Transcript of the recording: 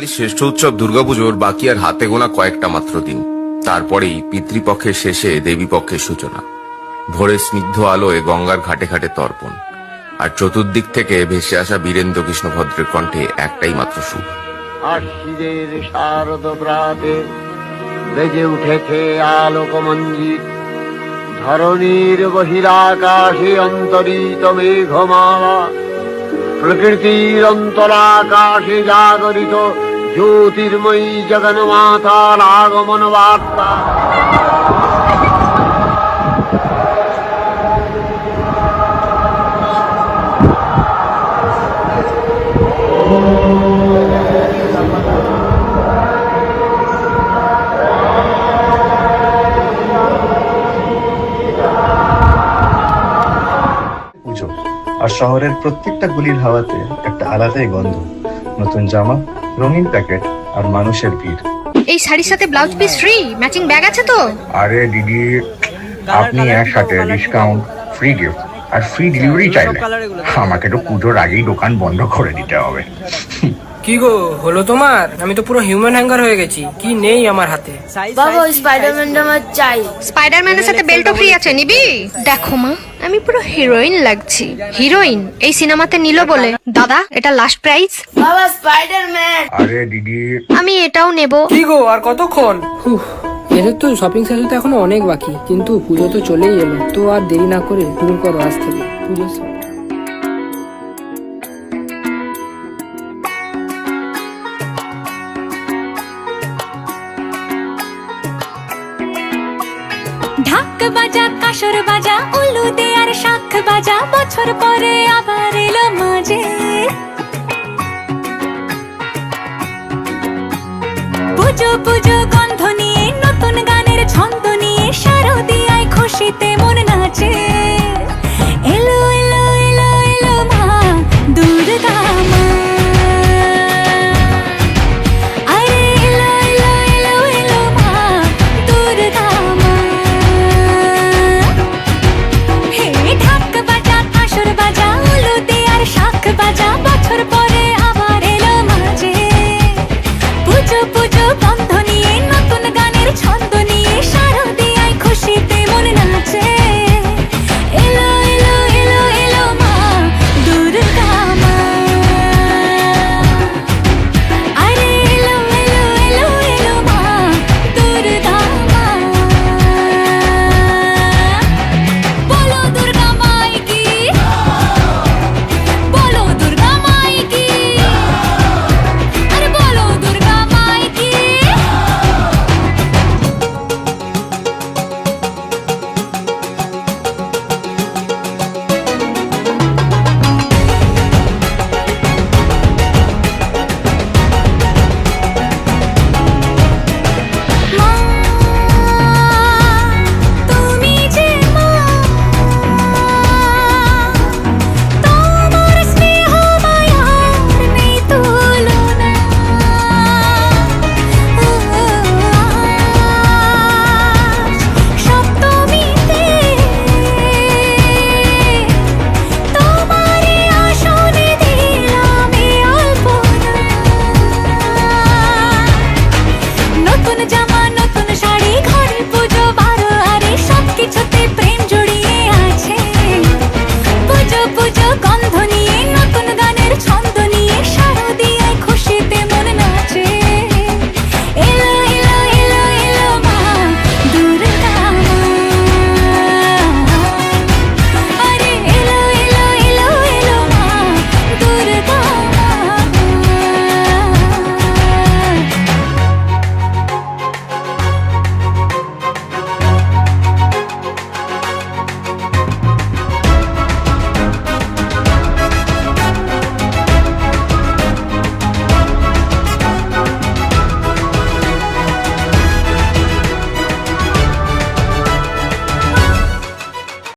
বাঙালির শ্রেষ্ঠ উৎসব দুর্গাপুজোর বাকি আর হাতে গোনা কয়েকটা মাত্র দিন। তারপরেই পিতৃপক্ষের শেষে দেবীপক্ষের সূচনা। ভোরে স্নিগ্ধ আলোয় গঙ্গার ঘাটে ঘাটে তর্পণ, আর চতুর্দিক থেকে ভেসে আসা বীরেন্দ্র কৃষ্ণ ভদ্রের কণ্ঠে একটাই মাত্র সুর। আশ্বিনের শারদ প্রাতে বেজে উঠেছে আলোকমঞ্জিত, ধরণীর বহিরাকাশে অন্তরিত মেঘমালা, প্রকৃতির অন্তরাকাশে জাগরিত জ্যোতির্ময়ী জগন্মাতার আগমন বার্তা। পুজো আর শহরের প্রত্যেকটা গলির হাওয়াতে একটা আলাদাই গন্ধ। নতুন জামা, রঙিন প্যাকেট আর মানুষের ভিড়। এই শাড়ির সাথে blouse piece free, matching bag আছে তো? আরে দিদি, আপনি একসাথে ডিসকাউন্ট, ফ্রি গিফট আর ফ্রি ডেলিভারি চাইলে আমাকে তো পুজোর আগেই দোকান বন্ধ করে দিতে হবে। কি গো হলো তোমার? আমি তো পুরো হিউম্যান হ্যাঙ্গার হয়ে গেছি, কি নেই আমার হাতে। বাবা স্পাইডারম্যানটা আমার চাই। স্পাইডারম্যানের সাথে বেল্টও ফ্রি আছে, নিবি? দেখো মা, আমি পুরো হিরোইন লাগছি। হিরোইন এই সিনেমাতে নিল বলে। দাদা, এটা লাস্ট প্রাইস। বাবা স্পাইডারম্যান। আরে দিদি, আমি এটাও নেব। কি গো আর কতক্ষণ? এদের তো শপিং শেষ হতে এখনো অনেক বাকি, কিন্তু পুজো তো চলেই এলো, তো আর দেরি না করে শুরু করো আজ থেকে পুজো। ঢাক বাজা, কাসর বাজা, উলু দে আর শাখ বাজা, বছর পরে আবার